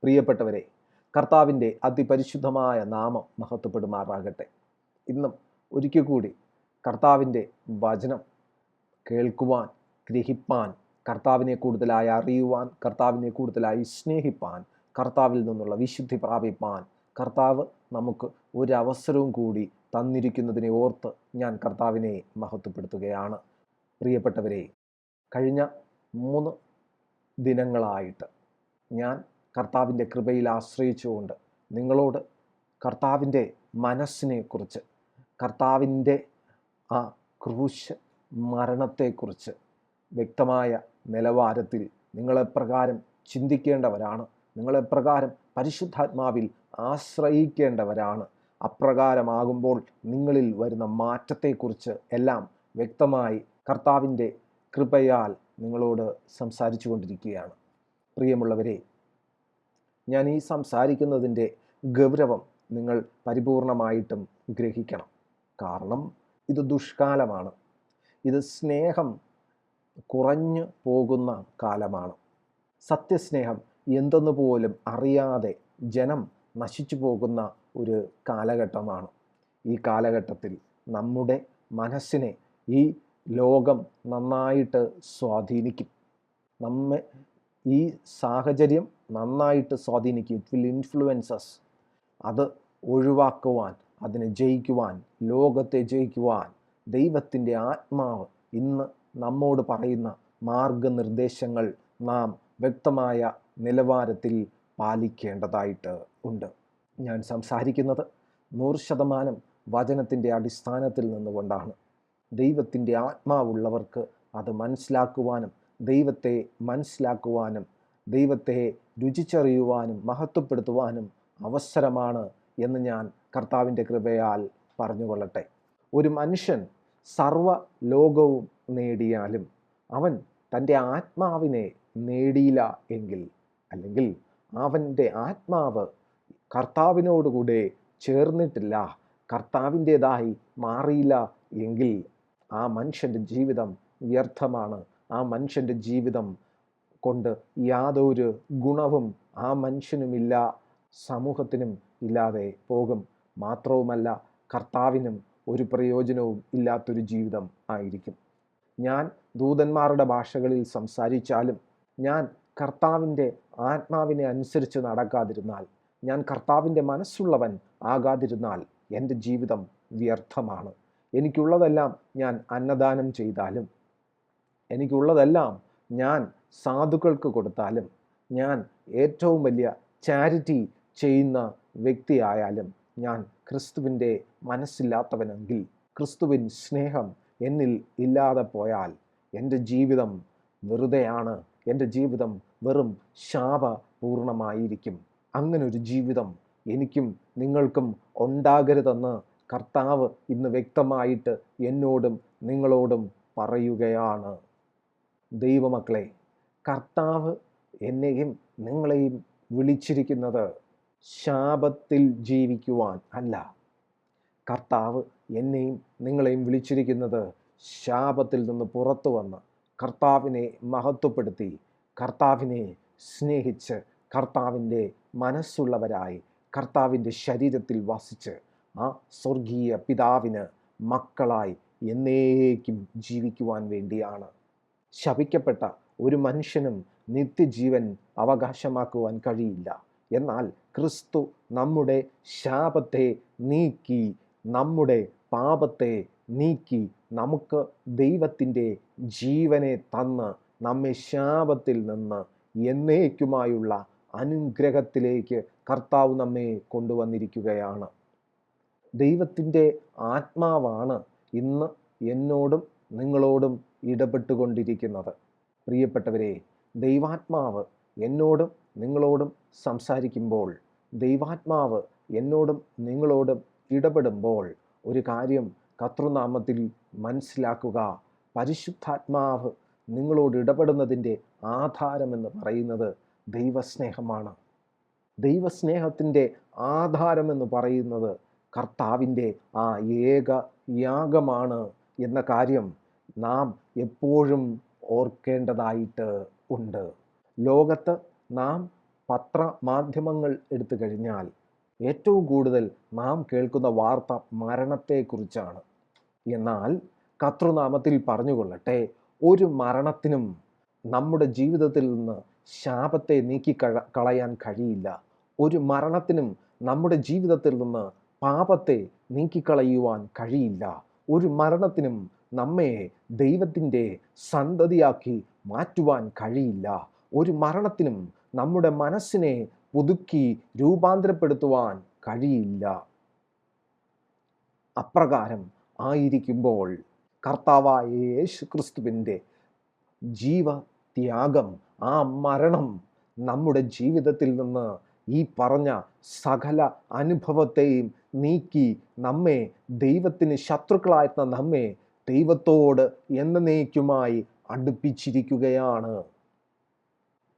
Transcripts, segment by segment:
പ്രിയപ്പെട്ടവരെ, കർത്താവിൻ്റെ അതിപരിശുദ്ധമായ നാമം മഹത്വപ്പെടുമാറാകട്ടെ. ഇന്നും ഒരിക്കൽ കൂടി കർത്താവിൻ്റെ വചനം കേൾക്കുവാൻ, ഗ്രഹിപ്പാൻ, കർത്താവിനെ കൂടുതലായി അറിയുവാൻ, കർത്താവിനെ കൂടുതലായി സ്നേഹിപ്പാൻ, കർത്താവിൽ നിന്നുള്ള വിശുദ്ധി പ്രാപിപ്പാൻ കർത്താവ് നമുക്ക് ഒരവസരവും കൂടി തന്നിരിക്കുന്നതിനെ ഓർത്ത് ഞാൻ കർത്താവിനെ മഹത്വപ്പെടുത്തുകയാണ്. പ്രിയപ്പെട്ടവരെ, കഴിഞ്ഞ 3 ദിനങ്ങളായിട്ട് ഞാൻ കർത്താവിൻ്റെ കൃപയിൽ ആശ്രയിച്ചുകൊണ്ട് നിങ്ങളോട് കർത്താവിൻ്റെ മനസ്സിനെക്കുറിച്ച്, കർത്താവിൻ്റെ ആ ക്രൂശ് മരണത്തെക്കുറിച്ച് വ്യക്തമായ നിലവാരത്തിൽ നിങ്ങളെപ്രകാരം ചിന്തിക്കേണ്ടവരാണ്, നിങ്ങളെപ്രകാരം പരിശുദ്ധാത്മാവിൽ ആശ്രയിക്കേണ്ടവരാണ്. അപ്രകാരമാകുമ്പോൾ നിങ്ങളിൽ വരുന്ന മാറ്റത്തെക്കുറിച്ച് എല്ലാം വ്യക്തമായി കർത്താവിൻ്റെ കൃപയാൽ നിങ്ങളോട് സംസാരിച്ചു കൊണ്ടിരിക്കുകയാണ്. പ്രിയമുള്ളവരെ, ഞാൻ ഈ സംസാരിക്കുന്നതിൻ്റെ ഗൗരവം നിങ്ങൾ പരിപൂർണമായിട്ടും ഗ്രഹിക്കണം. കാരണം ഇത് ദുഷ്കാലമാണ്, ഇത് സ്നേഹം കുറഞ്ഞു പോകുന്ന കാലമാണ്. സത്യസ്നേഹം എന്തെന്ന് പോലും അറിയാതെ ജനം നശിച്ചു പോകുന്ന ഒരു കാലഘട്ടമാണ്. ഈ കാലഘട്ടത്തിൽ നമ്മുടെ മനസ്സിനെ ഈ ലോകം നന്നായിട്ട് സ്വാധീനിക്കും. നമ്മെ ഈ സാഹചര്യം നന്നായിട്ട് സ്വാധീനിക്കും. It will influences. അത് ഒഴിവാക്കുവാൻ, അതിനെ ജയിക്കുവാൻ, ലോകത്തെ ജയിക്കുവാൻ ദൈവത്തിൻ്റെ ആത്മാവ് ഇന്ന് നമ്മോട് പറയുന്ന മാർഗനിർദ്ദേശങ്ങൾ നാം വ്യക്തമായ നിലവാരത്തിൽ പാലിക്കേണ്ടതായിട്ട് ഉണ്ട്. ഞാൻ സംസാരിക്കുന്നത് 100% വചനത്തിൻ്റെ അടിസ്ഥാനത്തിൽ നിന്നുകൊണ്ടാണ്. ദൈവത്തിൻ്റെ ആത്മാവുള്ളവർക്ക് അത് മനസ്സിലാക്കുവാനും, ദൈവത്തെ മനസ്സിലാക്കുവാനും, ദൈവത്തെ രുചിച്ചറിയുവാനും മഹത്വപ്പെടുത്തുവാനും അവസരമാണ് എന്ന് ഞാൻ കർത്താവിൻ്റെ കൃപയാൽ പറഞ്ഞുകൊള്ളട്ടെ. ഒരു മനുഷ്യൻ സർവ ലോകവും നേടിയാലും അവൻ തൻ്റെ ആത്മാവിനെ നേടിയില്ല എങ്കിൽ, അല്ലെങ്കിൽ അവൻ്റെ ആത്മാവ് കർത്താവിനോടുകൂടെ ചേർന്നിട്ടില്ല, കർത്താവിൻ്റേതായി മാറിയില്ല എങ്കിൽ ആ മനുഷ്യൻ്റെ ജീവിതം വ്യർത്ഥമാണ്. ആ മനുഷ്യൻ്റെ ജീവിതം കൊണ്ട് യാതൊരു ഗുണവും ആ മനുഷ്യനുമില്ല, സമൂഹത്തിനും ഇല്ലാതെ പോകും. മാത്രവുമല്ല, കർത്താവിനും ഒരു പ്രയോജനവും ഇല്ലാത്തൊരു ജീവിതം ആയിരിക്കും. ഞാൻ ദൂതന്മാരുടെ ഭാഷകളിൽ സംസാരിച്ചാലും, ഞാൻ കർത്താവിൻ്റെ ആത്മാവിനെ അനുസരിച്ച് നടക്കാതിരുന്നാൽ, ഞാൻ കർത്താവിൻ്റെ മനസ്സുള്ളവൻ ആകാതിരുന്നാൽ എൻ്റെ ജീവിതം വ്യർത്ഥമാണ്. എനിക്കുള്ളതെല്ലാം ഞാൻ അന്നദാനം ചെയ്താലും, എനിക്കുള്ളതെല്ലാം ഞാൻ സാധുക്കൾക്ക് കൊടുത്താലും, ഞാൻ ഏറ്റവും വലിയ ചാരിറ്റി ചെയ്യുന്ന വ്യക്തിയായാലും, ഞാൻ ക്രിസ്തുവിൻ്റെ മനസ്സില്ലാത്തവനെങ്കിൽ, ക്രിസ്തുവിൻ സ്നേഹം എന്നിൽ ഇല്ലാതെ പോയാൽ എൻ്റെ ജീവിതം വെറുതെയാണ്. എൻ്റെ ജീവിതം വെറും ശാപപൂർണമായിരിക്കും. അങ്ങനൊരു ജീവിതം എനിക്കും നിങ്ങൾക്കും ഉണ്ടാകരുതെന്ന് കർത്താവ് ഇന്ന് വ്യക്തമായിട്ട് എന്നോടും നിങ്ങളോടും പറയുകയാണ്. ദൈവമക്കളെ, കർത്താവ് എന്നെയും നിങ്ങളെയും വിളിച്ചിരിക്കുന്നത് ശാപത്തിൽ ജീവിക്കുവാൻ അല്ല. കർത്താവ് എന്നെയും നിങ്ങളെയും വിളിച്ചിരിക്കുന്നത് ശാപത്തിൽ നിന്ന് പുറത്തു വന്ന് കർത്താവിനെ മഹത്വപ്പെടുത്തി, കർത്താവിനെ സ്നേഹിച്ച്, കർത്താവിൻ്റെ മനസ്സുള്ളവരായി, കർത്താവിൻ്റെ ശരീരത്തിൽ വസിച്ച് ആ സ്വർഗീയ പിതാവിന് മക്കളായി എന്നേക്കും ജീവിക്കുവാൻ വേണ്ടിയാണ്. ശപിക്കപ്പെട്ട ഒരു മനുഷ്യനും നിത്യജീവൻ അവകാശമാക്കുവാൻ കഴിയില്ല. എന്നാൽ ക്രിസ്തു നമ്മുടെ ശാപത്തെ നീക്കി, നമ്മുടെ പാപത്തെ നീക്കി, നമുക്ക് ദൈവത്തിൻ്റെ ജീവനെ തന്ന് നമ്മെ ശാപത്തിൽ നിന്ന് എന്നേക്കുമായുള്ള അനുഗ്രഹത്തിലേക്ക് കർത്താവ് നമ്മെ കൊണ്ടുവന്നിരിക്കുകയാണ്. ദൈവത്തിൻ്റെ ആത്മാവാണ് ഇന്ന് എന്നോടും നിങ്ങളോടും ഇടപെട്ടുകൊണ്ടിരിക്കുന്നത്. പ്രിയപ്പെട്ടവരെ, ദൈവാത്മാവ് എന്നോടും നിങ്ങളോടും സംസാരിക്കുമ്പോൾ, ദൈവാത്മാവ് എന്നോടും നിങ്ങളോടും ഇടപെടുമ്പോൾ ഒരു കാര്യം കർത്തൃനാമത്തിൽ മനസ്സിലാക്കുക. പരിശുദ്ധാത്മാവ് നിങ്ങളോട് ഇടപെടുന്നതിൻ്റെ ആധാരമെന്ന് പറയുന്നത് ദൈവസ്നേഹമാണ്. ദൈവസ്നേഹത്തിൻ്റെ ആധാരമെന്ന് പറയുന്നത് കർത്താവിൻ്റെ ആ ഏക യാഗമാണ് എന്ന കാര്യം നാം എപ്പോഴും ഓർക്കേണ്ടതായിട്ട് ഉണ്ട്. ലോകത്ത് നാം പത്രമാധ്യമങ്ങൾ എടുത്തു കഴിഞ്ഞാൽ ഏറ്റവും കൂടുതൽ നാം കേൾക്കുന്ന വാർത്ത മരണത്തെക്കുറിച്ചാണ്. എന്നാൽ കർത്തൃനാമത്തിൽ പറഞ്ഞുകൊള്ളട്ടെ, ഒരു മരണത്തിനും നമ്മുടെ ജീവിതത്തിൽ നിന്ന് ശാപത്തെ കളയാൻ കഴിയില്ല. ഒരു മരണത്തിനും നമ്മുടെ ജീവിതത്തിൽ നിന്ന് പാപത്തെ നീക്കിക്കളയുവാൻ കഴിയില്ല. ഒരു മരണത്തിനും നമ്മെ ദൈവത്തിൻ്റെ സന്തതിയാക്കി മാറ്റുവാൻ കഴിയില്ല. ഒരു മരണത്തിനും നമ്മുടെ മനസ്സിനെ പുതുക്കി രൂപാന്തരപ്പെടുത്തുവാൻ കഴിയില്ല. അപ്രകാരം ആയിരിക്കുമ്പോൾ കർത്താവായ യേശു ക്രിസ്തുവിൻ്റെ ജീവത്യാഗം, ആ മരണം നമ്മുടെ ജീവിതത്തിൽ നിന്ന് ഈ പറഞ്ഞ സകല അനുഭവത്തെയും നീക്കി നമ്മെ, ദൈവത്തിന് ശത്രുക്കളായിരുന്ന നമ്മെ, ദൈവത്തോട് എന്നേക്കുമായി അടുപ്പിച്ചിരിക്കുകയാണ്.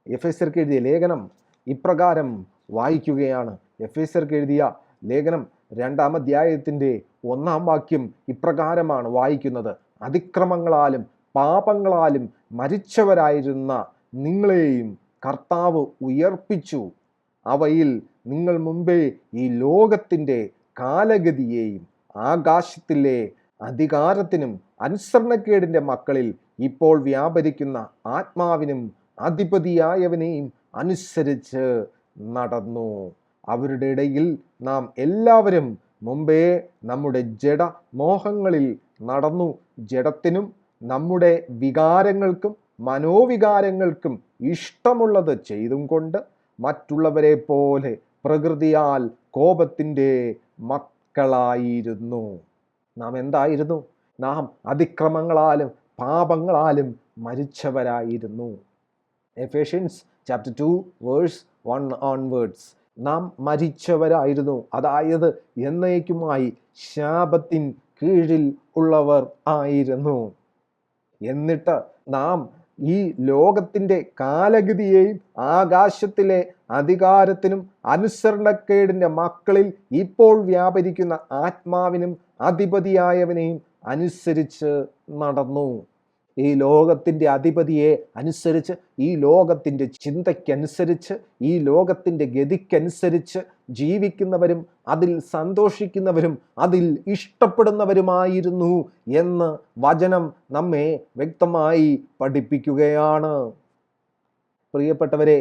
എഫേസ്യർക്ക് എഴുതിയ ലേഖനം ഇപ്രകാരം വായിക്കുകയാണ്. എഫേസ്യർക്ക് എഴുതിയ ലേഖനം 2-ാം അധ്യായത്തിൻ്റെ 1-ാം വാക്യം ഇപ്രകാരമാണ് വായിക്കുന്നത്: അതിക്രമങ്ങളാലും പാപങ്ങളാലും മരിച്ചവരായിരുന്ന നിങ്ങളെയും കർത്താവ് ഉയർപ്പിച്ചു. അവയിൽ നിങ്ങൾ മുമ്പേ ഈ ലോകത്തിൻ്റെ കാലഗതിയെയും ആകാശത്തിലെ അധികാരത്തിനും അനുസരണക്കേടിൻ്റെ മക്കളിൽ ഇപ്പോൾ വ്യാപരിക്കുന്ന ആത്മാവിനും അധിപതിയായവനെയും അനുസരിച്ച് നടന്നു. അവരുടെ ഇടയിൽ നാം എല്ലാവരും മുമ്പേ നമ്മുടെ ജഡമോഹങ്ങളിൽ നടന്നു. ജഡത്തിനും നമ്മുടെ വികാരങ്ങൾക്കും മനോവികാരങ്ങൾക്കും ഇഷ്ടമുള്ളത് ചെയ്തും കൊണ്ട് മറ്റുള്ളവരെ പോലെ പ്രകൃതിയാൽ കോപത്തിൻ്റെ മക്കളായിരുന്നു. നാം എന്തായിരുന്നു? നാം അതിക്രമങ്ങളാലും പാപങ്ങളാലും മരിച്ചവരായിരുന്നു. Ephesians chapter 2 verse 1 onwards. നാം മരിച്ചവരായിരുന്നു, അതായത് എന്നേക്കുമായി ശാപത്തിൻ കീഴിൽ ഉള്ളവർ ആയിരുന്നു. എന്നിട്ട് നാം ഈ ലോകത്തിൻ്റെ കാലഗതിയെയും ആകാശത്തിലെ അധികാരത്തിനും അനുസരണക്കേടിൻ്റെ മക്കളിൽ ഇപ്പോൾ വ്യാപരിക്കുന്ന ആത്മാവിനും അധിപതിയായവനെയും അനുസരിച്ച് നടന്നു. ഈ ലോകത്തിൻ്റെ അധിപതിയെ അനുസരിച്ച്, ഈ ലോകത്തിൻ്റെ ചിന്തയ്ക്കനുസരിച്ച്, ഈ ലോകത്തിൻ്റെ ഗതിക്കനുസരിച്ച് ജീവിക്കുന്നവരും അതിൽ സന്തോഷിക്കുന്നവരും അതിൽ ഇഷ്ടപ്പെടുന്നവരുമായിരുന്നു എന്ന് വചനം നമ്മെ വ്യക്തമായി പഠിപ്പിക്കുകയാണ്. പ്രിയപ്പെട്ടവരെ,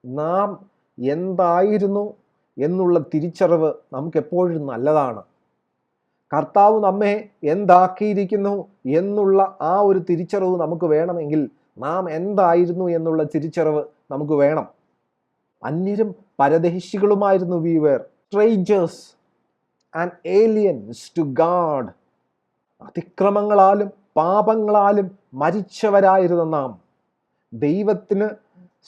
നാം എന്തായിരുന്നു എന്നുള്ള തിരിച്ചറിവ് നമുക്കെപ്പോഴും നല്ലതാണ്. കർത്താവ് നമ്മെ എന്താക്കിയിരിക്കുന്നു എന്നുള്ള ആ ഒരു തിരിച്ചറിവ് നമുക്ക് വേണമെങ്കിൽ നാം എന്തായിരുന്നു എന്നുള്ള തിരിച്ചറിവ് നമുക്ക് വേണം. അന്യരും പരദേശികളുമായിരുന്നു. We were strangers and aliens to God. അതിക്രമങ്ങളാലും പാപങ്ങളാലും മരിച്ചവരായിരുന്ന നാം, ദൈവത്തിന്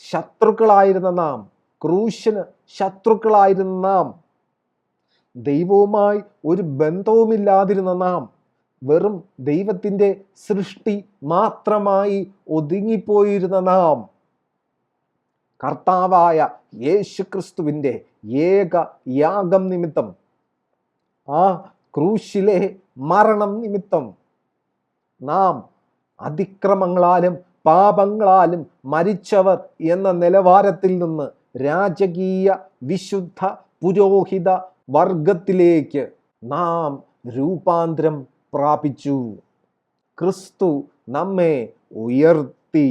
ശത്രുക്കളായിരുന്ന നാം, ക്രൂശിന് ശത്രുക്കളായിരുന്ന നാം, ദൈവവുമായി ഒരു ബന്ധവുമില്ലാതിരുന്ന നാം, വെറും ദൈവത്തിൻ്റെ സൃഷ്ടി മാത്രമായി ഒതുങ്ങിപ്പോയിരുന്ന നാം, കർത്താവായ യേശു ക്രിസ്തുവിൻ്റെ ഏക യാഗം നിമിത്തം, ആ ക്രൂശിലെ മരണം നിമിത്തം നാം അതിക്രമങ്ങളാലും പാപങ്ങളാലും മരിച്ചവർ എന്ന നിലവാരത്തിൽ നിന്ന് രാജകീയ വിശുദ്ധ പുരോഹിത വർഗത്തിലേക്ക് നാം രൂപാന്തരം പ്രാപിച്ചു. ക്രിസ്തു നമ്മെ ഉയർത്തി.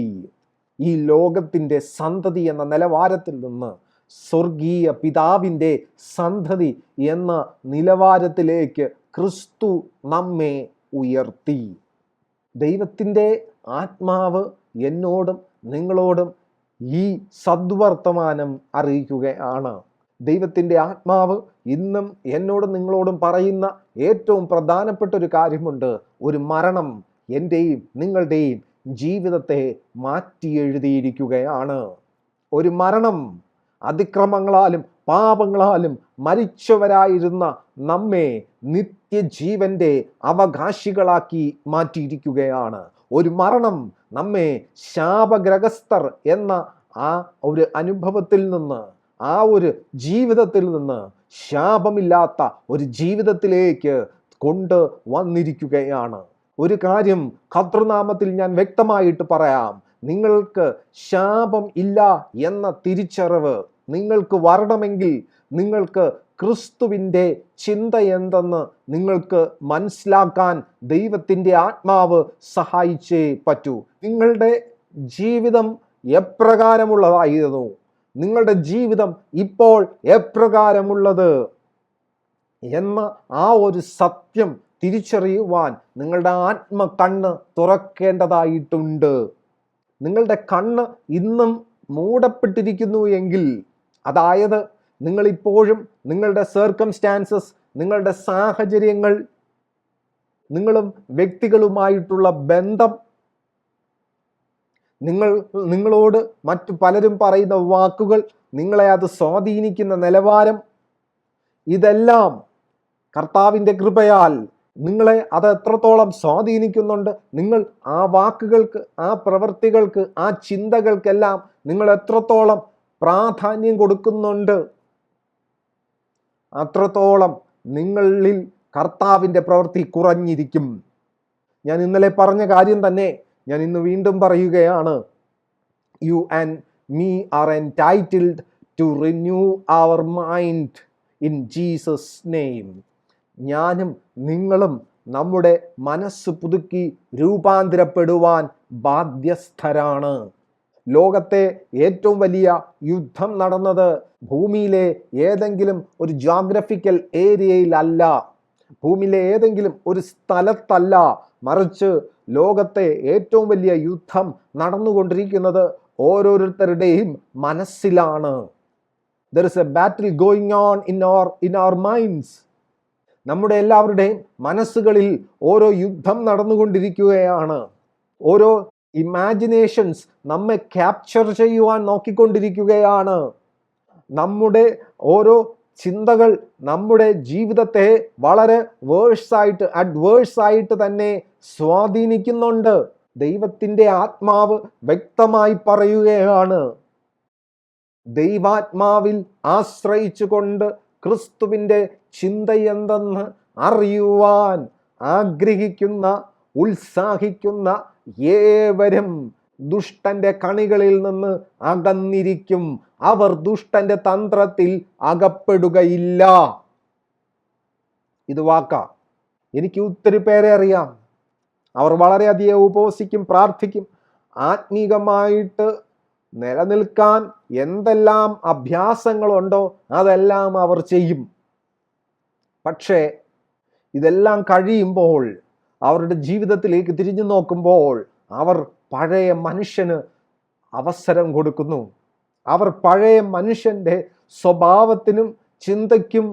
ഈ ലോകത്തിൻ്റെ സന്തതി എന്ന നിലവാരത്തിൽ നിന്ന് സ്വർഗീയ പിതാവിൻ്റെ സന്തതി എന്ന നിലവാരത്തിലേക്ക് ക്രിസ്തു നമ്മെ ഉയർത്തി. ദൈവത്തിൻ്റെ ആത്മാവ് എന്നോടും നിങ്ങളോടും ഈ സദ്വർത്തമാനം അറിയിക്കുകയാണ്. ദൈവത്തിൻ്റെ ആത്മാവ് ഇന്നും എന്നോടും നിങ്ങളോടും പറയുന്ന ഏറ്റവും പ്രധാനപ്പെട്ട ഒരു കാര്യമുണ്ട്. ഒരു മരണം എൻ്റെയും നിങ്ങളുടെയും ജീവിതത്തെ മാറ്റി എഴുതിയിരിക്കുകയാണ്. ഒരു മരണം അതിക്രമങ്ങളാലും പാപങ്ങളാലും മരിച്ചവരായിരുന്ന നമ്മെ നിത്യജീവന്റെ അവകാശികളാക്കി മാറ്റിയിരിക്കുകയാണ്. ഒരു മരണം നമ്മെ ശാപഗ്രഹസ്ഥർ എന്ന ആ ഒരു അനുഭവത്തിൽ നിന്ന്, ആ ഒരു ജീവിതത്തിൽ നിന്ന് ശാപമില്ലാത്ത ഒരു ജീവിതത്തിലേക്ക് കൊണ്ട് വന്നിരിക്കുകയാണ്. ഒരു കാര്യം കർത്തൃനാമത്തിൽ ഞാൻ വ്യക്തമായിട്ട് പറയാം. നിങ്ങൾക്ക് ശാപം ഇല്ല എന്ന തിരിച്ചറിവ് നിങ്ങൾക്ക് വരണമെങ്കിൽ നിങ്ങൾക്ക് ക്രിസ്തുവിൻ്റെ ചിന്ത എന്തെന്ന് നിങ്ങൾക്ക് മനസ്സിലാക്കാൻ ദൈവത്തിൻ്റെ ആത്മാവ് സഹായിച്ചേ പറ്റൂ. നിങ്ങളുടെ ജീവിതം എപ്രകാരമുള്ളതായിരുന്നു? നിങ്ങളുടെ ജീവിതം ഇപ്പോൾ എപ്രകാരമുള്ളത് എന്ന ആ ഒരു സത്യം തിരിച്ചറിയുവാൻ നിങ്ങളുടെ ആത്മകണ്ണ് തുറക്കേണ്ടതായിട്ടുണ്ട്. നിങ്ങളുടെ കണ്ണ് ഇന്നും മൂടപ്പെട്ടിരിക്കുന്നു എങ്കിൽ, അതായത് നിങ്ങളിപ്പോഴും നിങ്ങളുടെ സർക്കംസ്റ്റാൻസസ്, നിങ്ങളുടെ സാഹചര്യങ്ങൾ, നിങ്ങളും വ്യക്തികളുമായിട്ടുള്ള ബന്ധം, നിങ്ങളോട് മറ്റു പലരും പറയുന്ന വാക്കുകൾ, നിങ്ങളെ അത് സ്വാധീനിക്കുന്ന നിലവാരം, ഇതെല്ലാം കർത്താവിൻ്റെ കൃപയാൽ നിങ്ങളെ അത് എത്രത്തോളം സ്വാധീനിക്കുന്നുണ്ട്, നിങ്ങൾ ആ വാക്കുകൾക്ക്, ആ പ്രവൃത്തികൾക്ക്, ആ ചിന്തകൾക്കെല്ലാം നിങ്ങൾ എത്രത്തോളം പ്രാധാന്യം കൊടുക്കുന്നുണ്ട്, അത്രത്തോളം നിങ്ങളിൽ കർത്താവിൻ്റെ പ്രവൃത്തി കുറഞ്ഞിരിക്കും. ഞാൻ ഇന്നലെ പറഞ്ഞ കാര്യം തന്നെ ഞാൻ ഇന്ന് വീണ്ടും പറയുകയാണ്. You and me are entitled to renew our mind in Jesus name. ഞാനും നിങ്ങളും നമ്മുടെ മനസ്സ് പുതുക്കി രൂപാന്തരപ്പെടുവാൻ ബാധ്യസ്ഥരാണ്. ലോകത്തെ ഏറ്റവും വലിയ യുദ്ധം നടന്നത് ഭൂമിയിലെ ഏതെങ്കിലും ഒരു ജോഗ്രഫിക്കൽ ഏരിയയിലല്ല, ഭൂമിയിലെ ഏതെങ്കിലും ഒരു സ്ഥലത്തല്ല, മറിച്ച് ലോകത്തെ ഏറ്റവും വലിയ യുദ്ധം നടന്നുകൊണ്ടിരിക്കുന്നത് ഓരോരുത്തരുടെയും മനസ്സിലാണ്. There is a battle going on in our minds. നമ്മുടെ എല്ലാവരുടെയും മനസ്സുകളിൽ ഓരോ യുദ്ധം നടന്നുകൊണ്ടിരിക്കുകയാണ്. ഓരോ ഇമാജിനേഷൻസ് നമ്മെ ക്യാപ്ചർ ചെയ്യുവാൻ നോക്കിക്കൊണ്ടിരിക്കുകയാണ്. നമ്മുടെ ഓരോ ചിന്തകൾ നമ്മുടെ ജീവിതത്തെ വളരെ അഡ്വേഴ്സായിട്ട് തന്നെ സ്വാധീനിക്കുന്നുണ്ട്. ദൈവത്തിൻ്റെ ആത്മാവ് വ്യക്തമായി പറയുകയാണ്, ദൈവാത്മാവിൽ ആശ്രയിച്ചുകൊണ്ട് ക്രിസ്തുവിൻ്റെ ചിന്ത എന്തെന്ന് അറിയുവാൻ ആഗ്രഹിക്കുന്ന, ഉത്സാഹിക്കുന്ന ഏവരും ദുഷ്ടന്റെ കണികളിൽ നിന്ന് അകന്നിരിക്കും. അവർ ദുഷ്ടന്റെ തന്ത്രത്തിൽ അകപ്പെടുകയില്ല. ഇത് വാക്കാ. എനിക്ക് ഒത്തിരി പേരെ അറിയാം. അവർ വളരെയധികം ഉപവസിക്കും, പ്രാർത്ഥിക്കും. ആത്മീകമായിട്ട് നിലനിൽക്കാൻ എന്തെല്ലാം അഭ്യാസങ്ങളുണ്ടോ അതെല്ലാം അവർ ചെയ്യും. പക്ഷേ ഇതെല്ലാം കഴിയുമ്പോൾ അവരുടെ ജീവിതത്തിലേക്ക് തിരിഞ്ഞു നോക്കുമ്പോൾ അവർ പഴയ മനുഷ്യന് അവസരം കൊടുക്കുന്നു. അവർ പഴയ മനുഷ്യൻ്റെ സ്വഭാവത്തിനും ചിന്തയ്ക്കും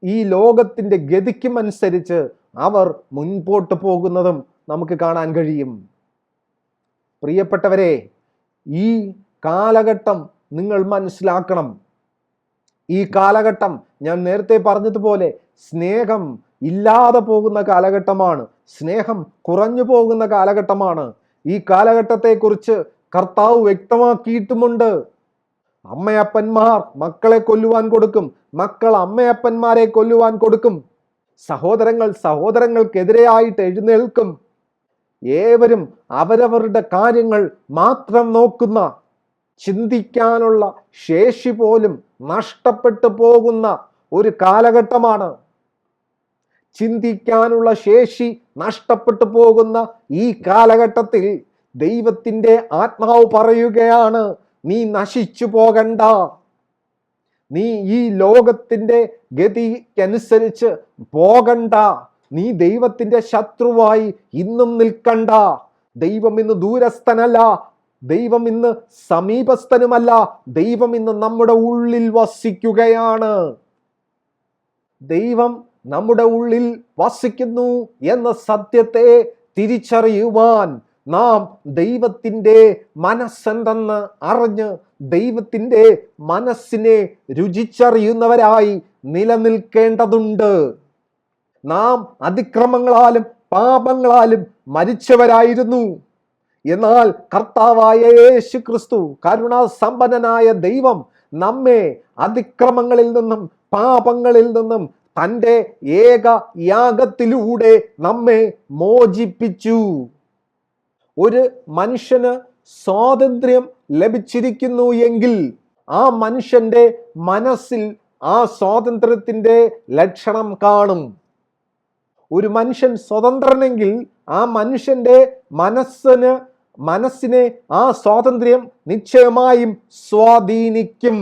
ഈ ലോകത്തിൻ്റെ ഗതിക്കും അനുസരിച്ച് അവർ മുൻപോട്ട് പോകുന്നതും നമുക്ക് കാണാൻ കഴിയും. പ്രിയപ്പെട്ടവരെ, ഈ കാലഘട്ടം നിങ്ങൾ മനസ്സിലാക്കണം. ഈ കാലഘട്ടം ഞാൻ നേരത്തെ പറഞ്ഞതുപോലെ സ്നേഹം ഇല്ലാതെ പോകുന്ന കാലഘട്ടമാണ്. സ്നേഹം കുറഞ്ഞു പോകുന്ന കാലഘട്ടമാണ്. ഈ കാലഘട്ടത്തെക്കുറിച്ച് കർത്താവ് വ്യക്തമാക്കിയിട്ടുമുണ്ട്. അമ്മയപ്പന്മാർ മക്കളെ കൊല്ലുവാൻ കൊടുക്കും, മക്കൾ അമ്മയപ്പന്മാരെ കൊല്ലുവാൻ കൊടുക്കും, സഹോദരങ്ങൾ സഹോദരങ്ങൾക്കെതിരെയായിട്ട് എഴുന്നേൽക്കും. ഏവരും അവരവരുടെ കാര്യങ്ങൾ മാത്രം നോക്കുന്ന, ചിന്തിക്കാനുള്ള ശേഷി പോലും നഷ്ടപ്പെട്ടു പോകുന്ന ഒരു കാലഘട്ടമാണ്. ചിന്തിക്കാനുള്ള ശേഷി നഷ്ടപ്പെട്ടു പോകുന്ന ഈ കാലഘട്ടത്തിൽ ദൈവത്തിൻ്റെ ആത്മാവ് പറയുകയാണ്, നീ നശിച്ചു പോകണ്ട, നീ ഈ ലോകത്തിൻ്റെ ഗതിക്കനുസരിച്ച് പോകണ്ട, നീ ദൈവത്തിൻ്റെ ശത്രുവായി ഇന്നും നിൽക്കണ്ട. ദൈവം ഇന്ന് ദൂരസ്ഥനല്ല, ദൈവം ഇന്ന് സമീപസ്ഥനുമല്ല, ദൈവം ഇന്ന് നമ്മുടെ ഉള്ളിൽ വസിക്കുകയാണ്. ദൈവം നമ്മുടെ ഉള്ളിൽ വസിക്കുന്നു എന്ന സത്യത്തെ തിരിച്ചറിയുവാൻ നാം ദൈവത്തിൻ്റെ മനസ്സെന്തെന്ന് അറിഞ്ഞ് ദൈവത്തിൻ്റെ മനസ്സിനെ രുചിച്ചറിയുന്നവരായി നിലനിൽക്കേണ്ടതുണ്ട്. നാം അതിക്രമങ്ങളാലും പാപങ്ങളാലും മരിച്ചവരായിരുന്നു. എന്നാൽ കർത്താവായ യേശു ക്രിസ്തു, കരുണാസമ്പന്നനായ ദൈവം നമ്മെ അതിക്രമങ്ങളിൽ നിന്നും പാപങ്ങളിൽ നിന്നും തൻ്റെ ഏക യാഗത്തിലൂടെ നമ്മെ മോചിപ്പിച്ചു. ഒരു മനുഷ്യന് സ്വാതന്ത്ര്യം ലഭിച്ചിരിക്കുന്നു എങ്കിൽ ആ മനുഷ്യന്റെ മനസ്സിൽ ആ സ്വാതന്ത്ര്യത്തിന്റെ ലക്ഷണം കാണും. ഒരു മനുഷ്യൻ സ്വതന്ത്രനെങ്കിൽ ആ മനുഷ്യന്റെ മനസ്സിനെ ആ സ്വാതന്ത്ര്യം നിശ്ചയമായും സ്വാധീനിക്കും.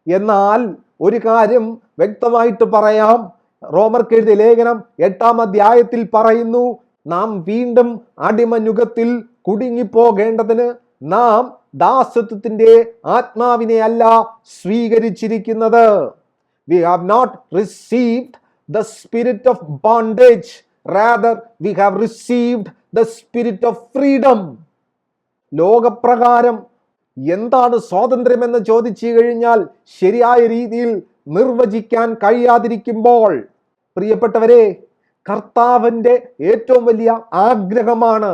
എന്നാൽ ഒരു കാര്യം വ്യക്തമായിട്ട് പറയാം. റോമർക്ക് എഴുതിയ ലേഖനം 8-ാം അധ്യായത്തിൽ പറയുന്നു, നാം വീണ്ടും അടിമനുഗത്തിൽ കുടുങ്ങിപ്പോകേണ്ടതിന് നാം ദാസത്വത്തിന്റെ ആത്മാവിനെ അല്ല സ്വീകരിച്ചിരിക്കുന്നത്. We have not received the spirit of bondage, rather we have received the spirit of freedom. ലോകപ്രകാരം എന്താണ് സ്വാതന്ത്ര്യം എന്ന് ചോദിച്ചു കഴിഞ്ഞാൽ ശരിയായ രീതിയിൽ നിർവചിക്കാൻ കഴിയാതിരിക്കുമ്പോൾ, പ്രിയപ്പെട്ടവരെ, കർത്താവിൻ്റെ ഏറ്റവും വലിയ ആഗ്രഹമാണ്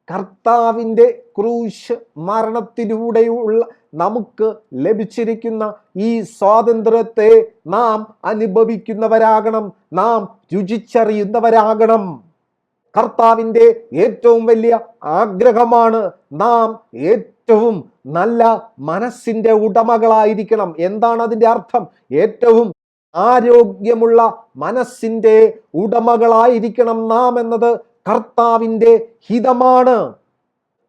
കർത്താവിൻ്റെ ക്രൂശ് മരണത്തിലൂടെയുള്ള നമുക്ക് ലഭിച്ചിരിക്കുന്ന ഈ സ്വാതന്ത്ര്യത്തെ നാം അനുഭവിക്കുന്നവരാകണം, നാം രുചിച്ചറിയുന്നവരാകണം. കർത്താവിൻ്റെ ഏറ്റവും വലിയ ആഗ്രഹമാണ് നാം ഏറ്റവും നല്ല മനസ്സിന്റെ ഉടമകളായിരിക്കണം. എന്താണ് അതിൻ്റെ അർത്ഥം? ഏറ്റവും ആരോഗ്യമുള്ള മനസ്സിന്റെ ഉടമകളായിരിക്കണം നാം എന്നത് കർത്താവിൻ്റെ ഹിതമാണ്.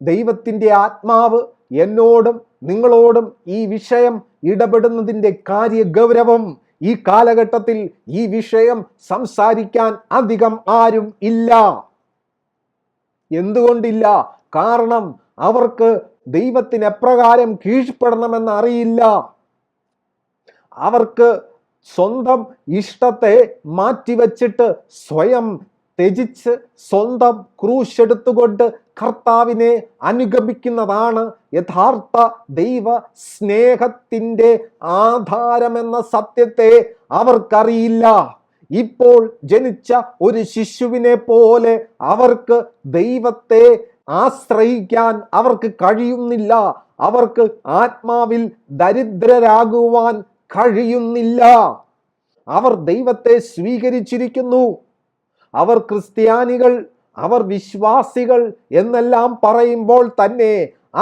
ദൈവത്തിൻ്റെ ആത്മാവ് എന്നോടും നിങ്ങളോടും ഈ വിഷയം ഇടപെടുന്നതിൻ്റെ കാര്യഗൗരവം, ഈ കാലഘട്ടത്തിൽ ഈ വിഷയം സംസാരിക്കാൻ അധികം ആരും ഇല്ല. എന്തുകൊണ്ടില്ല? കാരണം അവർക്ക് ദൈവത്തിന് എപ്രകാരം കീഴ്പ്പെടണമെന്ന് അറിയില്ല. അവർക്ക് സ്വന്തം ഇഷ്ടത്തെ മാറ്റിവെച്ചിട്ട് സ്വയം ത്യജിച്ച് സ്വന്തം ക്രൂശെടുത്തുകൊണ്ട് കർത്താവിനെ അനുഗമിക്കുന്നതാണ് യഥാർത്ഥ ദൈവ സ്നേഹത്തിൻ്റെ ആധാരമെന്ന സത്യത്തെ അവർക്കറിയില്ല. ഇപ്പോൾ ജനിച്ച ഒരു ശിശുവിനെ പോലെ അവർക്ക് ദൈവത്തെ ആശ്രയിക്കാൻ അവർക്ക് കഴിയുന്നില്ല. അവർക്ക് ആത്മാവിൽ ദരിദ്രരാകുവാൻ കഴിയുന്നില്ല. അവർ ദൈവത്തെ സ്വീകരിച്ചിരിക്കുന്നു. അവർ ക്രിസ്ത്യാനികൾ, അവർ വിശ്വാസികൾ എന്നെല്ലാം പറയുമ്പോൾ തന്നെ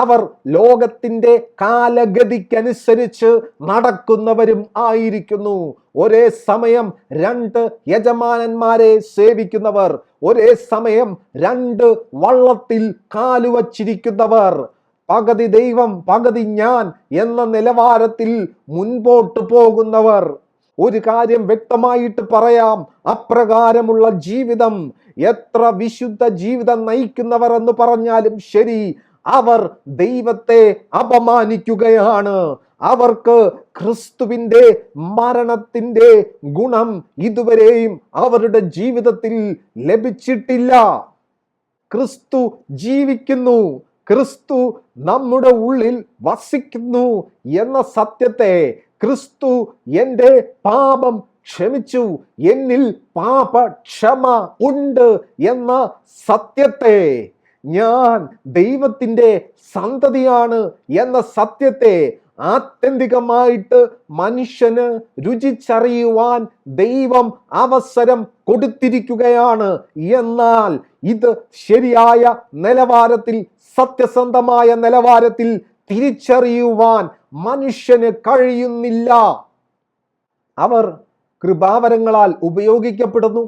അവർ ലോകത്തിൻ്റെ കാലഗതിക്കനുസരിച്ച് നടക്കുന്നവരും ആയിരിക്കുന്നു. ഒരേ സമയം 2 യജമാനന്മാരെ സേവിക്കുന്നവർ, ഒരേ സമയം 2 വള്ളത്തിൽ കാലുവച്ചിരിക്കുന്നവർ, പകുതി ദൈവം പകുതി ഞാൻ എന്ന നിലവാരത്തിൽ മുൻപോട്ട് പോകുന്നവർ. ഒരു കാര്യം വ്യക്തമായിട്ട് പറയാം, അപ്രകാരമുള്ള ജീവിതം, എത്ര വിശുദ്ധ ജീവിതം നയിക്കുന്നവർ എന്ന് പറഞ്ഞാലും ശരി, അവർ ദൈവത്തെ അപമാനിക്കുകയാണ്. അവർക്ക് ക്രിസ്തുവിൻ്റെ മരണത്തിൻ്റെ ഗുണം ഇതുവരെയും അവരുടെ ജീവിതത്തിൽ ലഭിച്ചിട്ടില്ല. ക്രിസ്തു ജീവിക്കുന്നു, ക്രിസ്തു നമ്മുടെ ഉള്ളിൽ വസിക്കുന്നു എന്ന സത്യത്തെ, ക്രിസ്തു എൻ്റെ പാപം ക്ഷമിച്ചു, എന്നിൽ പാപക്ഷമ ഉണ്ട് എന്ന സത്യത്തെ, ഞാൻ ദൈവത്തിൻ്റെ സന്തതിയാണ് എന്ന സത്യത്തെ ആത്യന്തികമായിട്ട് മനുഷ്യന് രുചിച്ചറിയുവാൻ ദൈവം അവസരം കൊടുത്തിരിക്കുകയാണ്. എന്നാൽ ഇത് ശരിയായ നിലവാരത്തിൽ, സത്യസന്ധമായ നിലവാരത്തിൽ തിരിച്ചറിയുവാൻ മനുഷ്യന് കഴിയുന്നില്ല. അവർ കൃപാവരങ്ങളാൽ ഉപയോഗിക്കപ്പെടുന്നു,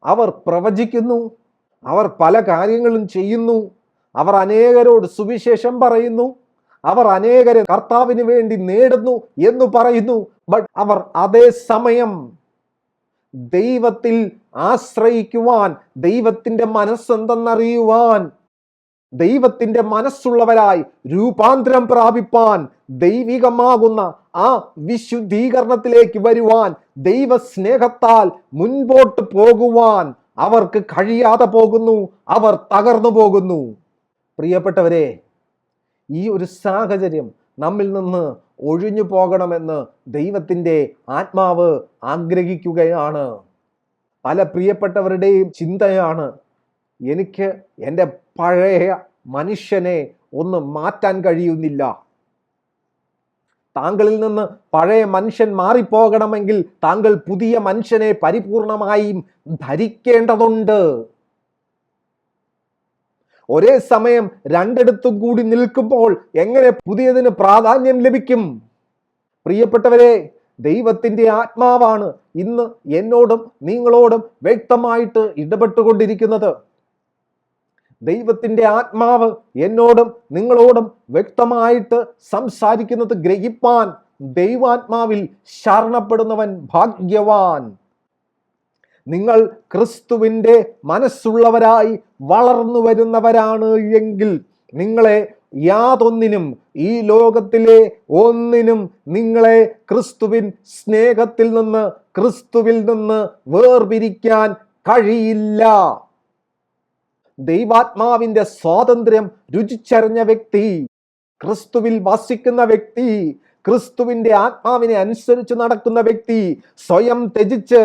അവർ പ്രവചിക്കുന്നു, അവർ പല കാര്യങ്ങളും ചെയ്യുന്നു, അവർ അനേകരോട് സുവിശേഷം പറയുന്നു, അവർ അനേകരെ കർത്താവിന് വേണ്ടി നേടുന്നു എന്ന് പറയുന്നു. ബട്ട് അവർ അതേ സമയം ദൈവത്തിൽ ആശ്രയിക്കുവാൻ, ദൈവത്തിൻ്റെ മനസ്സെന്തെന്നറിയുവാൻ, ദൈവത്തിൻ്റെ മനസ്സുള്ളവരായി രൂപാന്തരം പ്രാപിപ്പാൻ, ദൈവികമാകുന്ന ആ വിശുദ്ധീകരണത്തിലേക്ക് വരുവാൻ, ദൈവസ്നേഹത്താൽ മുൻപോട്ട് പോകുവാൻ അവർക്ക് കഴിയാതെ പോകുന്നു. അവർ തകർന്നു പോകുന്നു. പ്രിയപ്പെട്ടവരെ, ഈ ഒരു സാഹചര്യം നമ്മിൽ നിന്ന് ഒഴിഞ്ഞു പോകണമെന്ന് ദൈവത്തിൻ്റെ ആത്മാവ് ആഗ്രഹിക്കുകയാണ്. പല പ്രിയപ്പെട്ടവരുടെയും ചിന്തയാണ്, എനിക്ക് എൻ്റെ പഴയ മനുഷ്യനെ ഒന്ന് മാറ്റാൻ കഴിയുന്നില്ല. താങ്കളിൽ നിന്ന് പഴയ മനുഷ്യൻ മാറിപ്പോകണമെങ്കിൽ താങ്കൾ പുതിയ മനുഷ്യനെ പരിപൂർണമായും ധരിക്കേണ്ടതുണ്ട്. ഒരേ സമയം രണ്ടിടത്തും കൂടി നിൽക്കുമ്പോൾ എങ്ങനെ പുതിയതിന് പ്രാധാന്യം ലഭിക്കും? പ്രിയപ്പെട്ടവരെ, ദൈവത്തിൻ്റെ ആത്മാവാണ് ഇന്ന് എന്നോടും നിങ്ങളോടും വ്യക്തമായിട്ട് ഇടപെട്ടുകൊണ്ടിരിക്കുന്നത്. ദൈവത്തിൻ്റെ ആത്മാവ് എന്നോടും നിങ്ങളോടും വ്യക്തമായിട്ട് സംസാരിക്കുന്നത് ഗ്രഹിപ്പാൻ ദൈവാത്മാവിൽ ശരണപ്പെടുന്നവൻ ഭാഗ്യവാൻ. നിങ്ങൾ ക്രിസ്തുവിൻ്റെ മനസ്സുള്ളവരായി വളർന്നു വരുന്നവരാണ് എങ്കിൽ നിങ്ങളെ യാതൊന്നിനും, ഈ ലോകത്തിലെ ഒന്നിനും നിങ്ങളെ ക്രിസ്തുവിൻ സ്നേഹത്തിൽ നിന്ന്, ക്രിസ്തുവിൽ നിന്ന് വേർപിരിക്കാൻ കഴിയില്ല. ദൈവാത്മാവിൻ്റെ സ്വാതന്ത്ര്യം രുചിച്ചറിഞ്ഞ വ്യക്തി, ക്രിസ്തുവിൽ വസിക്കുന്ന വ്യക്തി, ക്രിസ്തുവിൻ്റെ ആത്മാവിനെ അനുസരിച്ച് നടക്കുന്ന വ്യക്തി സ്വയം ത്യജിച്ച്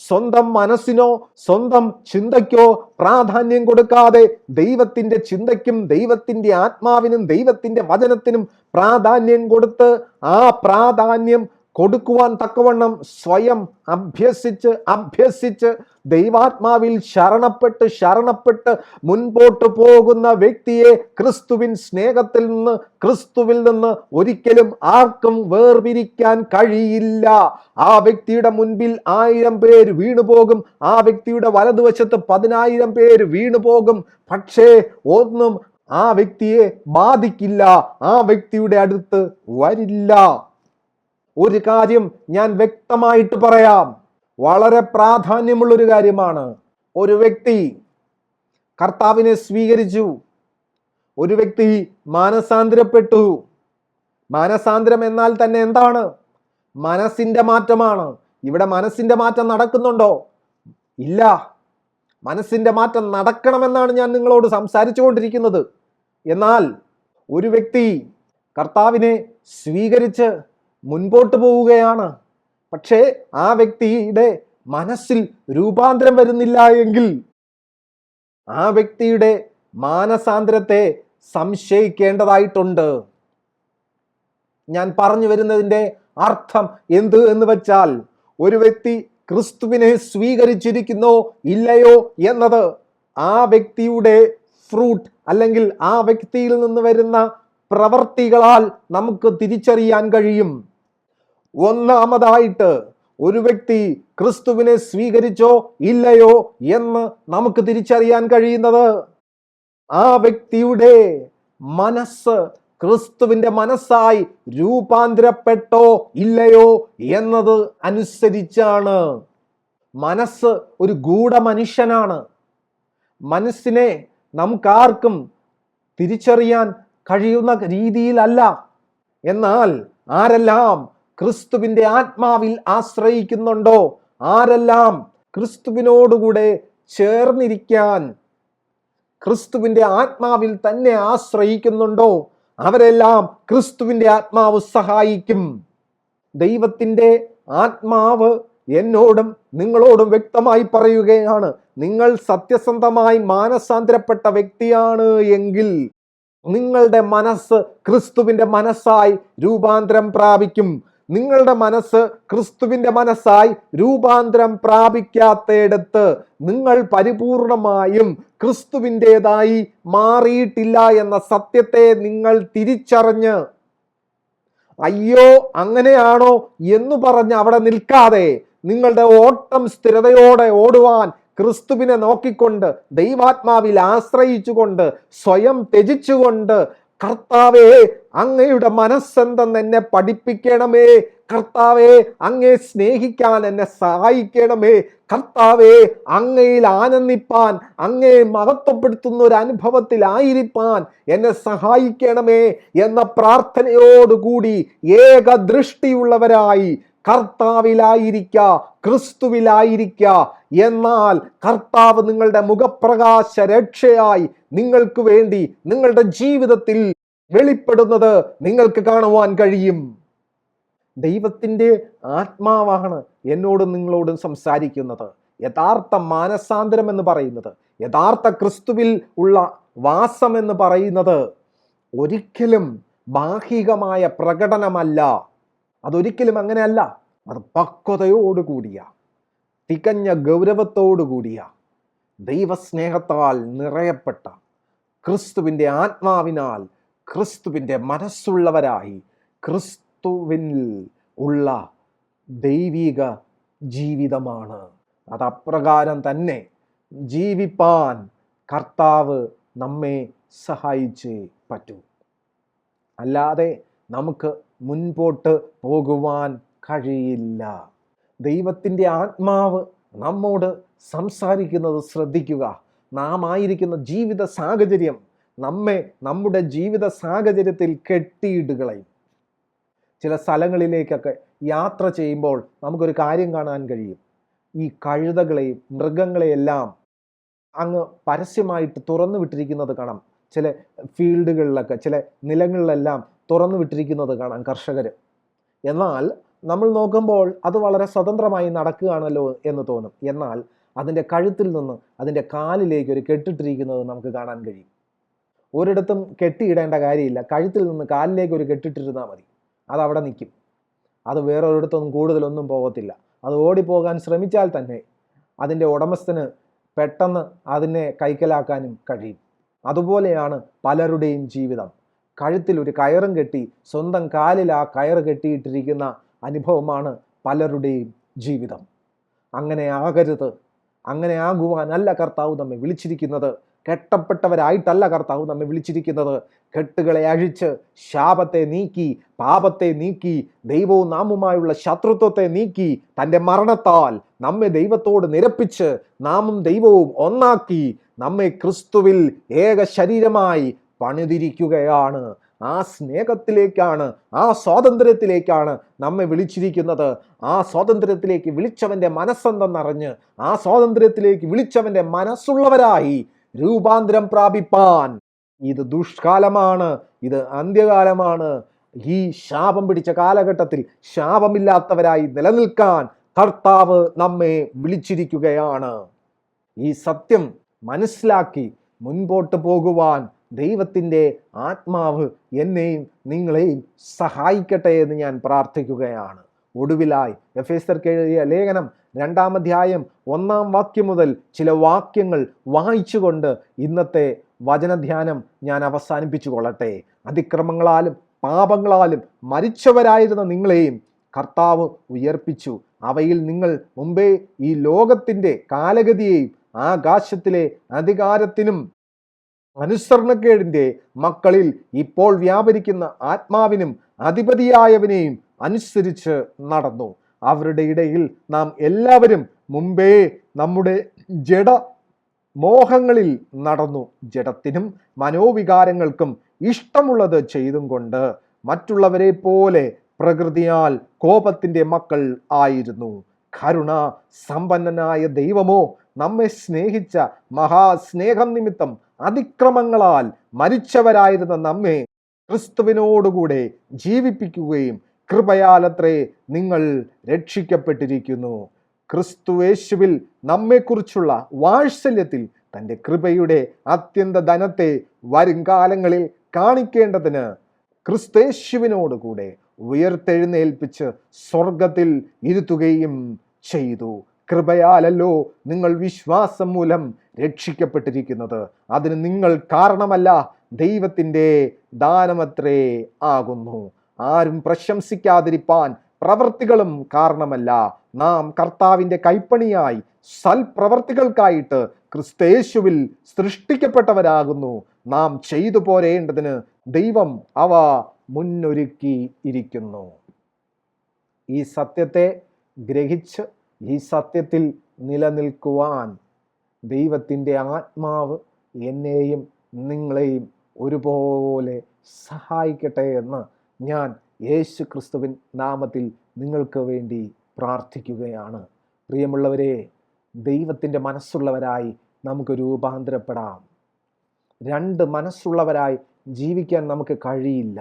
സ്വന്തം മനസ്സിനോ സ്വന്തം ചിന്തയ്ക്കോ പ്രാധാന്യം കൊടുക്കാതെ ദൈവത്തിൻ്റെ ചിന്തയ്ക്കും ദൈവത്തിൻ്റെ ആത്മാവിനും ദൈവത്തിൻ്റെ വചനത്തിനും പ്രാധാന്യം കൊടുത്ത് ആ പ്രാധാന്യം കൊടുക്കുവാൻ തക്കവണ്ണം സ്വയം അഭ്യസിച്ച് ദൈവാത്മാവിൽ ശരണപ്പെട്ട് മുൻപോട്ട് പോകുന്ന വ്യക്തിയെ ക്രിസ്തുവിൻ സ്നേഹത്തിൽ നിന്ന്, ക്രിസ്തുവിൽ നിന്ന് ഒരിക്കലും ആർക്കും വേർപിരിക്കാൻ കഴിയില്ല. ആ വ്യക്തിയുടെ മുൻപിൽ 1000 പേര് വീണുപോകും, ആ വ്യക്തിയുടെ വലതുവശത്ത് 10,000 പേര് വീണുപോകും. പക്ഷേ ഒന്നും ആ വ്യക്തിയെ ബാധിക്കില്ല, ആ വ്യക്തിയുടെ അടുത്ത് വരില്ല. ഒരു കാര്യം ഞാൻ വ്യക്തമായിട്ട് പറയാം, വളരെ പ്രാധാന്യമുള്ളൊരു കാര്യമാണ്. ഒരു വ്യക്തി കർത്താവിനെ സ്വീകരിച്ചു, ഒരു വ്യക്തി മാനസാന്തരപ്പെട്ടു. മാനസാന്തരം എന്നാൽ തന്നെ എന്താണ്? മനസ്സിന്റെ മാറ്റമാണ്. ഇവിടെ മനസ്സിന്റെ മാറ്റം നടക്കുന്നുണ്ടോ? ഇല്ല. മനസ്സിന്റെ മാറ്റം നടക്കണമെന്നാണ് ഞാൻ നിങ്ങളോട് സംസാരിച്ചു കൊണ്ടിരിക്കുന്നത്. എന്നാൽ ഒരു വ്യക്തി കർത്താവിനെ സ്വീകരിച്ച് മുൻപോട്ട് പോവുകയാണ്, പക്ഷേ ആ വ്യക്തിയുടെ മനസ്സിൽ രൂപാന്തരം വരുന്നില്ല എങ്കിൽ ആ വ്യക്തിയുടെ മാനസാന്തരത്തെ സംശയിക്കേണ്ടതായിട്ടുണ്ട്. ഞാൻ പറഞ്ഞു വരുന്നതിൻ്റെ അർത്ഥം എന്ത് എന്ന് വെച്ചാൽ, ഒരു വ്യക്തി ക്രിസ്തുവിനെ സ്വീകരിച്ചിരിക്കുന്നോ ഇല്ലയോ എന്നത് ആ വ്യക്തിയുടെ ഫ്രൂട്ട് അല്ലെങ്കിൽ ആ വ്യക്തിയിൽ നിന്ന് വരുന്ന പ്രവർത്തികളാൽ നമുക്ക് തിരിച്ചറിയാൻ കഴിയും. ഒന്നാമതായിട്ട് ഒരു വ്യക്തി ക്രിസ്തുവിനെ സ്വീകരിച്ചോ ഇല്ലയോ എന്ന് നമുക്ക് തിരിച്ചറിയാൻ കഴിയുന്നത് ആ വ്യക്തിയുടെ മനസ്സ് ക്രിസ്തുവിന്റെ മനസ്സായി രൂപാന്തരപ്പെട്ടോ ഇല്ലയോ എന്നത് അനുസരിച്ചാണ്. മനസ്സ് ഒരു ഗൂഢമനുഷ്യനാണ്. മനസ്സിനെ നമുക്കാർക്കും തിരിച്ചറിയാൻ കഴിയുന്ന രീതിയിലല്ല. എന്നാൽ ആരെല്ലാം ക്രിസ്തുവിന്റെ ആത്മാവിൽ ആശ്രയിക്കുന്നുണ്ടോ, ആരെല്ലാം ക്രിസ്തുവിനോടുകൂടെ ചേർന്നിരിക്കാൻ ക്രിസ്തുവിന്റെ ആത്മാവിൽ തന്നെ ആശ്രയിക്കുന്നുണ്ടോ, അവരെല്ലാം ക്രിസ്തുവിന്റെ ആത്മാവ് സഹായിക്കും. ദൈവത്തിൻ്റെ ആത്മാവ് എന്നോടും നിങ്ങളോടും വ്യക്തമായി പറയുകയാണ്, നിങ്ങൾ സത്യസന്ധമായി മാനസാന്തരപ്പെട്ട വ്യക്തിയാണ് എങ്കിൽ നിങ്ങളുടെ മനസ്സ് ക്രിസ്തുവിന്റെ മനസ്സായി രൂപാന്തരം പ്രാപിക്കും. നിങ്ങളുടെ മനസ്സ് ക്രിസ്തുവിന്റെ മനസ്സായി രൂപാന്തരം പ്രാപിക്കാത്തയിടത്ത് നിങ്ങൾ പരിപൂർണമായും ക്രിസ്തുവിൻ്റെതായി മാറിയിട്ടില്ല എന്ന സത്യത്തെ നിങ്ങൾ തിരിച്ചറിഞ്ഞ് അയ്യോ അങ്ങനെയാണോ എന്ന് പറഞ്ഞ് അവിടെ നിൽക്കാതെ നിങ്ങളുടെ ഓട്ടം സ്ഥിരതയോടെ ഓടുവാൻ ക്രിസ്തുവിനെ നോക്കിക്കൊണ്ട് ദൈവാത്മാവിൽ ആശ്രയിച്ചുകൊണ്ട് സ്വയം ത്യജിച്ചുകൊണ്ട് കർത്താവേ അങ്ങയുടെ മനസ്സെന്തെന്ന് എന്നെ പഠിപ്പിക്കണമേ, കർത്താവേ അങ്ങയെ സ്നേഹിക്കാൻ എന്നെ സഹായിക്കണമേ, കർത്താവേ അങ്ങയിൽ ആനന്ദിപ്പാൻ അങ്ങയെ മഹത്വപ്പെടുത്തുന്ന ഒരു അനുഭവത്തിലായിരിക്കാൻ എന്നെ സഹായിക്കണമേ എന്ന പ്രാർത്ഥനയോടുകൂടി ഏകദൃഷ്ടിയുള്ളവരായി കർത്താവിലായിരിക്ക, ക്രിസ്തുവിലായിരിക്ക. എന്നാൽ കർത്താവ് നിങ്ങളുടെ മുഖപ്രകാശ രക്ഷയായി നിങ്ങൾക്ക് വേണ്ടി നിങ്ങളുടെ ജീവിതത്തിൽ വെളിപ്പെടുന്നത് നിങ്ങൾക്ക് കാണുവാൻ കഴിയും. ദൈവത്തിൻ്റെ ആത്മാവാണ് എന്നോടും നിങ്ങളോടും സംസാരിക്കുന്നത്. യഥാർത്ഥ മാനസാന്തരം എന്ന് പറയുന്നത്, യഥാർത്ഥ ക്രിസ്തുവിൽ ഉള്ള വാസം എന്ന് പറയുന്നത് ഒരിക്കലും ബാഹികമായ പ്രകടനമല്ല. അതൊരിക്കലും അങ്ങനെയല്ല. അത് പക്വതയോടുകൂടിയ, തികഞ്ഞ ഗൗരവത്തോടുകൂടിയ, ദൈവസ്നേഹത്താൽ നിറയപ്പെട്ട, ക്രിസ്തുവിൻ്റെ ആത്മാവിനാൽ ക്രിസ്തുവിൻ്റെ മനസ്സുള്ളവരായി ക്രിസ്തുവിൽ ഉള്ള ദൈവിക ജീവിതമാണ്. അതപ്രകാരം തന്നെ ജീവിപ്പാൻ കർത്താവ് നമ്മെ സഹായിച്ചേ പറ്റൂ. അല്ലാതെ നമുക്ക് മുൻപോട്ട് പോകുവാൻ കഴിയില്ല. ദൈവത്തിൻ്റെ ആത്മാവ് നമ്മോട് സംസാരിക്കുന്നത് ശ്രദ്ധിക്കുക. നാം ആയിരിക്കുന്ന ജീവിത സാഹചര്യം നമ്മെ നമ്മുടെ ജീവിത സാഹചര്യത്തിൽ കെട്ടിയിടുകളയും. ചില സ്ഥലങ്ങളിലേക്കൊക്കെ യാത്ര ചെയ്യുമ്പോൾ നമുക്കൊരു കാര്യം കാണാൻ കഴിയും. ഈ കഴുതകളെയും മൃഗങ്ങളെയെല്ലാം അങ്ങ് പരസ്യമായിട്ട് തുറന്നു വിട്ടിരിക്കുന്നത് കാണാം. ചില ഫീൽഡുകളിലൊക്കെ ചില നിലങ്ങളിലെല്ലാം തുറന്നു വിട്ടിരിക്കുന്നത് കാണാം കർഷകർ. എന്നാൽ നമ്മൾ നോക്കുമ്പോൾ അത് വളരെ സ്വതന്ത്രമായി നടക്കുകയാണല്ലോ എന്ന് തോന്നും. എന്നാൽ അതിൻ്റെ കഴുത്തിൽ നിന്ന് അതിൻ്റെ കാലിലേക്ക് ഒരു കെട്ടിട്ടിരിക്കുന്നത് നമുക്ക് കാണാൻ കഴിയും. ഒരിടത്തും കെട്ടിയിടേണ്ട കാര്യമില്ല. കഴുത്തിൽ നിന്ന് കാലിലേക്ക് ഒരു കെട്ടിട്ടിരുന്നാൽ മതി. അതവിടെ നിൽക്കും. അത് വേറൊരിടത്തൊന്നും കൂടുതലൊന്നും പോകത്തില്ല. അത് ഓടിപ്പോകാൻ ശ്രമിച്ചാൽ തന്നെ അതിൻ്റെ ഉടമസ്ഥന് പെട്ടെന്ന് അതിനെ കൈക്കലാക്കാനും കഴിയും. അതുപോലെയാണ് പലരുടെയും ജീവിതം. കഴുത്തിൽ ഒരു കയറും കെട്ടി സ്വന്തം കാലിൽ ആ കയറ് കെട്ടിയിട്ടിരിക്കുന്ന അനുഭവമാണ് പലരുടെയും ജീവിതം. അങ്ങനെ ആകരുത്. അങ്ങനെ ആകുവാനല്ല കർത്താവ് നമ്മെ വിളിച്ചിരിക്കുന്നത്. കെട്ടപ്പെട്ടവരായിട്ടല്ല കർത്താവ് നമ്മെ വിളിച്ചിരിക്കുന്നത്. കെട്ടുകളെ അഴിച്ച് ശാപത്തെ നീക്കി, പാപത്തെ നീക്കി, ദൈവവും നാമുമായുള്ള ശത്രുത്വത്തെ നീക്കി, തൻ്റെ മരണത്താൽ നമ്മെ ദൈവത്തോട് നിരപ്പിച്ച് നാമും ദൈവവും ഒന്നാക്കി നമ്മെ ക്രിസ്തുവിൽ ഏക ശരീരമായി പണിതിരിക്കുകയാണ്. ആ സ്നേഹത്തിലേക്കാണ്, ആ സ്വാതന്ത്ര്യത്തിലേക്കാണ് നമ്മെ വിളിച്ചിരിക്കുന്നത്. ആ സ്വാതന്ത്ര്യത്തിലേക്ക് വിളിച്ചവൻ്റെ മനസ്സെന്തെന്നറിഞ്ഞ് ആ സ്വാതന്ത്ര്യത്തിലേക്ക് വിളിച്ചവൻ്റെ മനസ്സുള്ളവരായി രൂപാന്തരം പ്രാപിപ്പാൻ. ഇത് ദുഷ്കാലമാണ്, ഇത് അന്ത്യകാലമാണ്. ഈ ശാപം പിടിച്ച കാലഘട്ടത്തിൽ ശാപമില്ലാത്തവരായി നിലനിൽക്കാൻ കർത്താവ് നമ്മെ വിളിച്ചിരിക്കുകയാണ്. ഈ സത്യം മനസ്സിലാക്കി മുൻപോട്ട് പോകുവാൻ ദൈവത്തിൻ്റെ ആത്മാവ് എന്നെയും നിങ്ങളെയും സഹായിക്കട്ടെ എന്ന് ഞാൻ പ്രാർത്ഥിക്കുകയാണ്. ഒടുവിലായി എഫേസ്യർക്ക് എഴുതിയ ലേഖനം 2-ാം അധ്യായം 1-ാം വാക്യം മുതൽ ചില വാക്യങ്ങൾ വായിച്ചുകൊണ്ട് ഇന്നത്തെ വചനധ്യാനം ഞാൻ അവസാനിപ്പിച്ചു കൊള്ളട്ടെ. അതിക്രമങ്ങളാലും പാപങ്ങളാലും മരിച്ചവരായിരുന്ന നിങ്ങളെയും കർത്താവ് ഉയർപ്പിച്ചു. അവയിൽ നിങ്ങൾ മുമ്പേ ഈ ലോകത്തിൻ്റെ കാലഗതിയെയും ആകാശത്തിലെ അധികാരത്തിനും അനുസരണക്കേടിൻ്റെ മക്കളിൽ ഇപ്പോൾ വ്യാപരിക്കുന്ന ആത്മാവിനും അധിപതിയായവനെയും അനുസരിച്ച് നടന്നു. അവരുടെ ഇടയിൽ നാം എല്ലാവരും മുമ്പേ നമ്മുടെ ജഡ മോഹങ്ങളിൽ നടന്നു. ജഡത്തിനും മനോവികാരങ്ങൾക്കും ഇഷ്ടമുള്ളത് ചെയ്തും കൊണ്ട് മറ്റുള്ളവരെ പോലെ പ്രകൃതിയാൽ കോപത്തിൻ്റെ മക്കൾ ആയിരുന്നു. കരുണ സമ്പന്നനായ ദൈവമോ നമ്മെ സ്നേഹിച്ച മഹാസ്നേഹം നിമിത്തം അതിക്രമങ്ങളാൽ മരിച്ചവരായിരുന്ന നമ്മെ ക്രിസ്തുവിനോടുകൂടെ ജീവിപ്പിക്കുകയും കൃപയാലത്രേ നിങ്ങൾ രക്ഷിക്കപ്പെട്ടിരിക്കുന്നു. ക്രിസ്തുയേശുവിൽ നമ്മെക്കുറിച്ചുള്ള വാത്സല്യത്തിൽ തൻ്റെ കൃപയുടെ അത്യന്ത ധനത്തെ വരുംകാലങ്ങളിൽ കാണിക്കേണ്ടതിന് ക്രിസ്തുയേശുവിനോടുകൂടെ ഉയർത്തെഴുന്നേൽപ്പിച്ച് സ്വർഗത്തിൽ ഇരുത്തുകയും ചെയ്തു. കൃപയാലല്ലോ നിങ്ങൾ വിശ്വാസം മൂലം രക്ഷിക്കപ്പെട്ടിരിക്കുന്നത്. അതിന് നിങ്ങൾ കാരണമല്ല, ദൈവത്തിൻ്റെ ദാനമത്രേ ആകുന്നു. ആരും പ്രശംസിക്കാതിരിപ്പാൻ പ്രവർത്തികളും കാരണമല്ല. നാം കർത്താവിൻ്റെ കൈപ്പണിയായി സൽപ്രവർത്തികൾക്കായിട്ട് ക്രിസ്തുയേശുവിൽ സൃഷ്ടിക്കപ്പെട്ടവരാകുന്നു. നാം ചെയ്തു പോരേണ്ടതിന് ദൈവം അവ മുന്നൊരുക്കി ഇരിക്കുന്നു. ഈ സത്യത്തെ ഗ്രഹിച്ച് ഈ സത്യത്തിൽ നിലനിൽക്കുവാൻ ദൈവത്തിൻ്റെ ആത്മാവ് എന്നെയും നിങ്ങളെയും ഒരുപോലെ സഹായിക്കട്ടെ എന്ന് ഞാൻ യേശു ക്രിസ്തുവിൻ നാമത്തിൽ നിങ്ങൾക്ക് വേണ്ടി പ്രാർത്ഥിക്കുകയാണ്. പ്രിയമുള്ളവരെ, ദൈവത്തിൻ്റെ മനസ്സുള്ളവരായി നമുക്ക് രൂപാന്തരപ്പെടാം. 2 മനസ്സുള്ളവരായി ജീവിക്കാൻ നമുക്ക് കഴിയില്ല.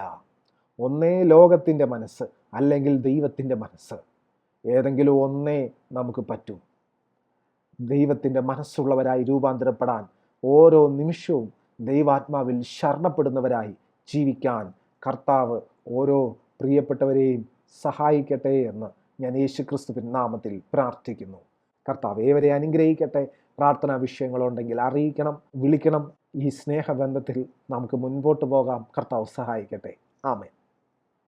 ഒന്നേ ലോകത്തിൻ്റെ മനസ്സ്, അല്ലെങ്കിൽ ദൈവത്തിൻ്റെ മനസ്സ്. ഏതെങ്കിലും ഒന്നേ നമുക്ക് പറ്റൂ. ദൈവത്തിൻ്റെ മനസ്സുള്ളവരായി രൂപാന്തരപ്പെടാൻ ഓരോ നിമിഷവും ദൈവാത്മാവിൽ ശരണപ്പെടുന്നവരായി ജീവിക്കാൻ കർത്താവ് ഓരോ പ്രിയപ്പെട്ടവരെയും സഹായിക്കട്ടെ എന്ന് ഞാൻ യേശു ക്രിസ്തുവിൻ നാമത്തിൽ പ്രാർത്ഥിക്കുന്നു. കർത്താവ് ഏവരെ അനുഗ്രഹിക്കട്ടെ. പ്രാർത്ഥനാ വിഷയങ്ങളുണ്ടെങ്കിൽ അറിയിക്കണം, വിളിക്കണം. ഈ സ്നേഹബന്ധത്തിൽ നമുക്ക് മുൻപോട്ട് പോകാം. കർത്താവ് സഹായിക്കട്ടെ. ആമേൻ.